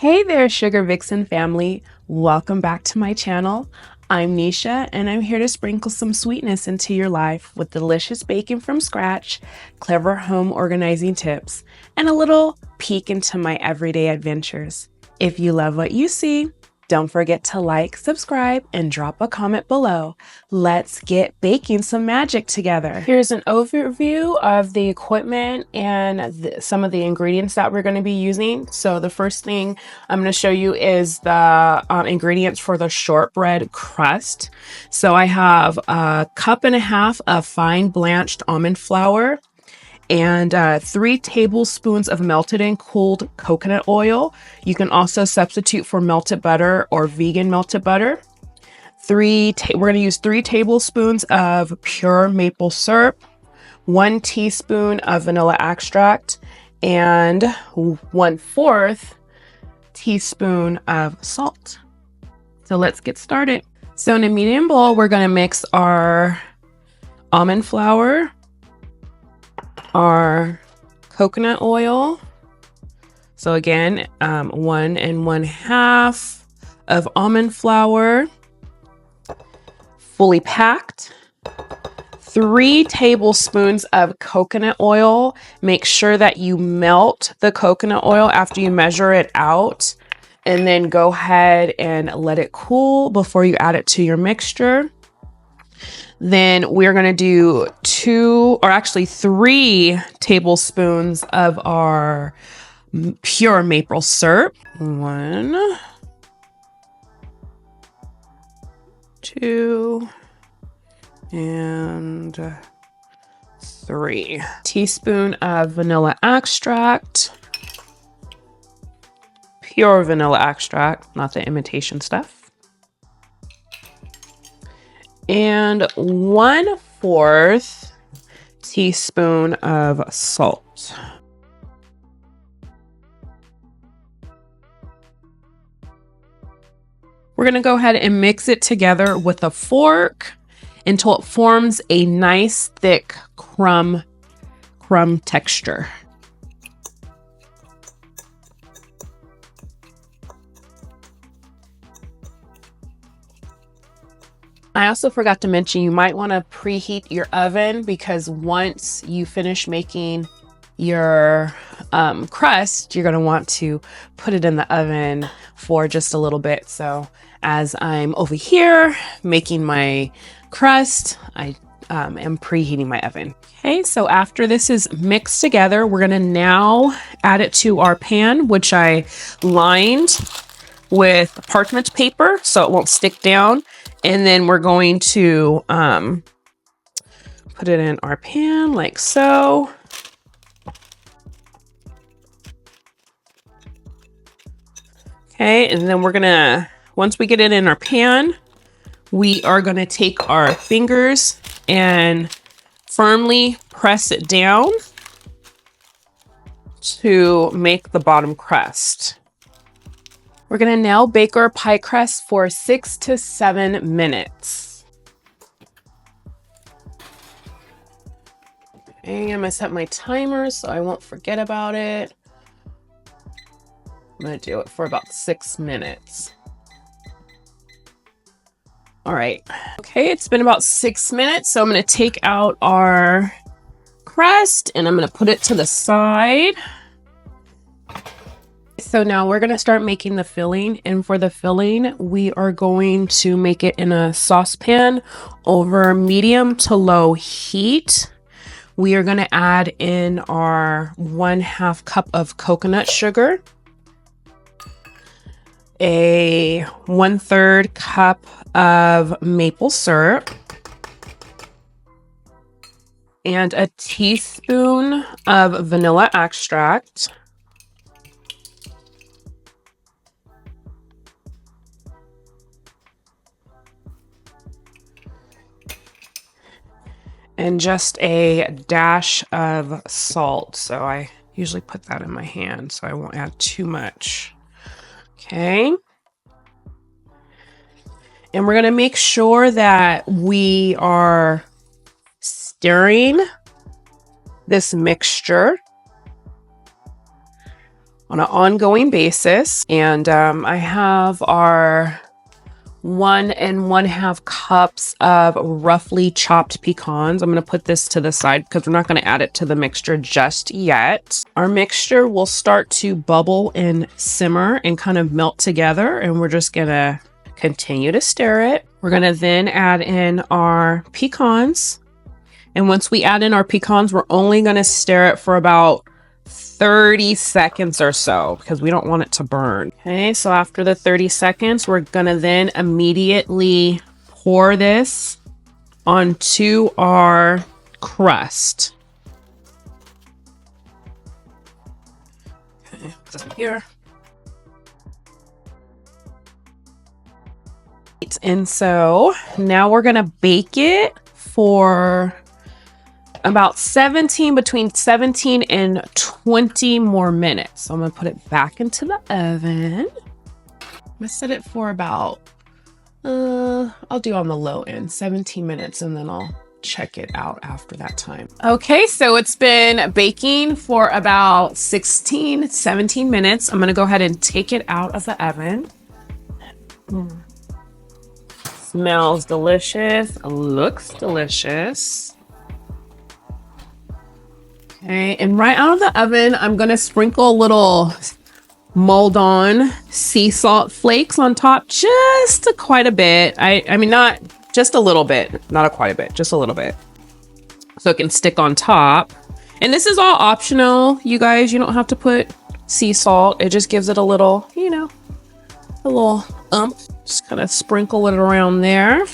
Hey there, Sugar Vixen family. Welcome back to my channel. I'm Nisha, and I'm here to sprinkle some sweetness into your life with delicious baking from scratch, clever home organizing tips, and a little peek into my everyday adventures. If you love what you see, don't forget to like, subscribe, and drop a comment below. Let's get baking some magic together. Here's an overview of the equipment and some of the ingredients that we're going to be using. So the first thing I'm going to show you is the ingredients for the shortbread crust. So I have 1.5 cups of fine blanched almond flour, and 3 tablespoons of melted and cooled coconut oil. You can also substitute for melted butter or vegan melted butter. We're going to use 3 tablespoons of pure maple syrup, 1 teaspoon of vanilla extract, and 1/4 teaspoon of salt. So let's get started. So in a medium bowl, we're going to mix our almond flour, our coconut oil. So again, 1 1/2 of almond flour, fully packed. 3 tablespoons of coconut oil. Make sure that you melt the coconut oil after you measure it out, and then go ahead and let it cool before you add it to your mixture. Then we're going to do 3 tablespoons of our pure maple syrup. 1, 2, and 3. Teaspoon of vanilla extract. Pure vanilla extract, not the imitation stuff. And 1/4 teaspoon of salt. We're going to go ahead and mix it together with a fork until it forms a nice thick crumb texture. I also forgot to mention you might want to preheat your oven, because once you finish making your crust, you're going to want to put it in the oven for just a little bit. So as I'm over here making my crust, I am preheating my oven. Okay, so after this is mixed together, we're going to now add it to our pan, which I lined with parchment paper so it won't stick down. And then we're going to put it in our pan like so. Okay, and then we're gonna, once we get it in our pan, we are gonna take our fingers and firmly press it down to make the bottom crust. We're gonna now bake our pie crust for 6 to 7 minutes. Okay, I'm gonna set my timer so I won't forget about it. I'm gonna do it for about 6 minutes. All right, okay, it's been about 6 minutes, so I'm gonna take out our crust and I'm gonna put it to the side. So now we're going to start making the filling, and for the filling, we are going to make it in a saucepan over medium to low heat. We are going to add in our 1/2 cup of coconut sugar, a 1/3 cup of maple syrup, and a teaspoon of vanilla extract. And just a dash of salt. So I usually put that in my hand, so I won't add too much. Okay. And we're going to make sure that we are stirring this mixture on an ongoing basis. And I have our 1 1/2 cups of roughly chopped pecans. I'm going to put this to the side because we're not going to add it to the mixture just yet. Our mixture will start to bubble and simmer and kind of melt together, and we're just going to continue to stir it. We're going to then add in our pecans. And once we add in our pecans, we're only going to stir it for about 30 seconds or so because we don't want it to burn. Okay, so after the 30 seconds, we're going to then immediately pour this onto our crust. Okay, put this here. And so now we're going to bake it for about between 17 and 20 more minutes. So I'm gonna put it back into the oven. I'm gonna set it for about, I'll do on the low end, 17 minutes, and then I'll check it out after that time. Okay, so it's been baking for about 16, 17 minutes. I'm gonna go ahead and take it out of the oven. Smells delicious, looks delicious. Okay, and right out of the oven, I'm gonna sprinkle a little mold on sea salt flakes on top, just quite a bit. I mean, not just a little bit, not quite a bit, just a little bit. So it can stick on top. And this is all optional, you guys. You don't have to put sea salt. It just gives it a little, you know, a little just kind of sprinkle it around there.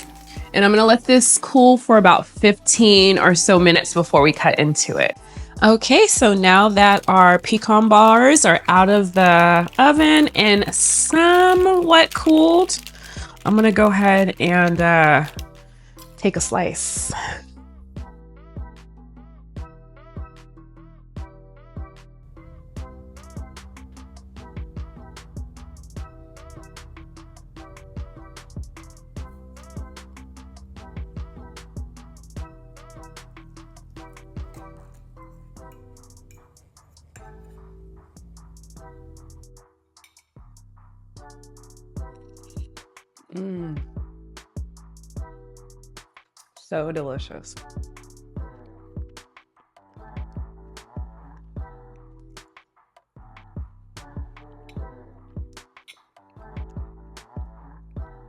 And I'm gonna let this cool for about 15 or so minutes before we cut into it. Okay, so now that our pecan bars are out of the oven and somewhat cooled, I'm gonna go ahead and take a slice. So delicious.